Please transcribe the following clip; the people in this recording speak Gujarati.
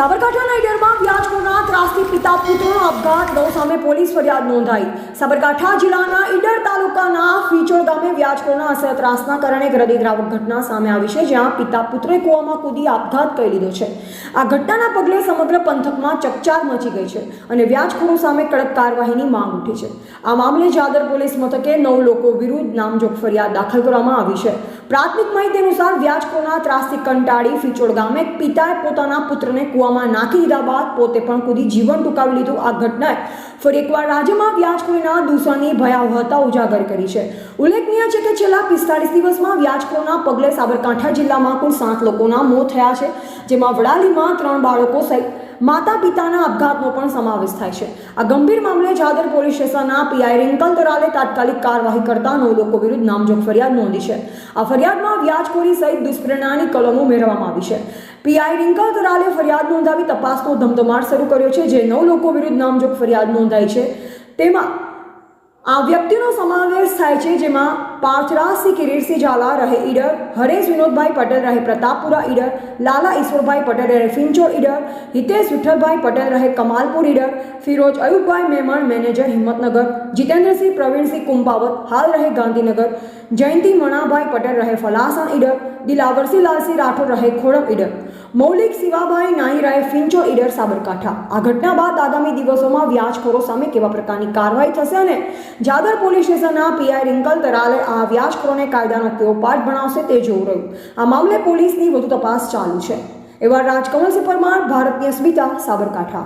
સાબરકાંઠાના ઈડરમાં વ્યાજખોરના ત્રાસથી પિતા પુત્રનો આપઘાત સામે પોલીસ ફરિયાદ નોંધાઈ। સાબરકાંઠા જિલ્લાના ઈડર તાલુકાના ફીચોડ ગામે વ્યાજખોરના અસહ્ય ત્રાસના કારણે એક હૃદયદ્રાવક ઘટના સામે આવી છે, જ્યાં પિતા પુત્રે કૂવામાં કૂદી આપઘાત કરી લીધો છે। આ ઘટનાના પગલે સમગ્ર પંથકમાં ચકચાર મચી ગઈ છે અને વ્યાજખોરો સામે કડક કાર્યવાહીની માંગ ઉઠી છે। આ મામલે જાદર પોલીસ મથકે 9 લોકો વિરુદ્ધ નામજોગ ફરિયાદ દાખલ કરવામાં આવી છે। પ્રાથમિક માહિતી અનુસાર વ્યાજખોરના ત્રાસથી કંટાળી ફીચોડ ગામે પિતાએ પોતાના પુત્રને કૂવામાં નાખી દીધા બાદ પોતે પણ કૂદી જીવન ટૂંકાવી લીધું। આ ઘટનાએ ફરી એકવાર રાજ્યમાં વ્યાજખોરીના દૂષણની ભયાવહતા ઉજાગર કરી છે। ઉલ્લેખનીય છે કે છેલ્લા 45 દિવસમાં વ્યાજખોરના પગલે સાબરકાંઠા જિલ્લામાં કુલ 7 લોકોના મોત થયા છે, જેમાં વડાલીમાં 3 બાળકો સહિત માતા પિતાના આપઘાતનો પણ સમાવેશ થાય છે। આ ગંભીર મામલે જાદર પોલીસ સ્ટેશનના પીઆઈ રિંકલ તરાલે તાત્કાલિક કાર્યવાહી કરતા 9 લોકો વિરુદ્ધ નામજોગ ફરિયાદ નોંધી છે। આ ફરિયાદમાં વ્યાજખોરી સહિત દુષ્પ્રેરણાની કલમો ઉમેરવામાં આવી છે। પીઆઈ રિંકલ તરાલે ફરિયાદ નોંધાવી તપાસનો ધમધમાટ શરૂ કર્યો છે। જે 9 લોકો વિરુદ્ધ નામજોગ ફરિયાદ નોંધાઈ છે તેમાં આ વ્યક્તિનો સમાવેશ થાય છે, જેમાં પાર્થરાજસિંહ કિરીટસિંહ ઝાલા રહે ઈડર, હરેશ વિનોદભાઈ પટેલ રહે પ્રતાપપુરા ઈડર, લાલા ઈશ્વરભાઈ પટેલ રહે ફિંચોડ ઈડર, હિતેશ વિઠ્ઠલભાઈ પટેલ રહે કમાલપુર ઈડર, ફિરોજ અયુબભાઈ મેમણ મેનેજર હિંમતનગર, જીતેન્દ્રસિંહ પ્રવીણસિંહ કુંભાવત હાલ રહે ગાંધીનગર, જયંતિ મણાભાઈ પટેલ રહે ફલાસણ ઈડર, દિલાવરસિંહ લાલસિંહ રાઠોડ રહે ખોડમ ઈડર, મૌલિક શિવાભાઈ નાઈ રહે ફિંચોડ ઈડર સાબરકાંઠા। આ ઘટના બાદ આગામી દિવસોમાં વ્યાજખોરો સામે કેવા પ્રકારની કાર્યવાહી થશે અને જાદર પોલીસ સ્ટેશનના પીઆઈ રિંકલ તરાલે આ વ્યાજખોરોને કાયદાનો કેવો પાઠ ભણાવશે તે જોવું રહ્યું। આ મામલે પોલીસની વધુ તપાસ ચાલુ છે। એવા રાજકમલસિંહ પરમાર, ભારતીય સ્મિતા, સાબરકાંઠા।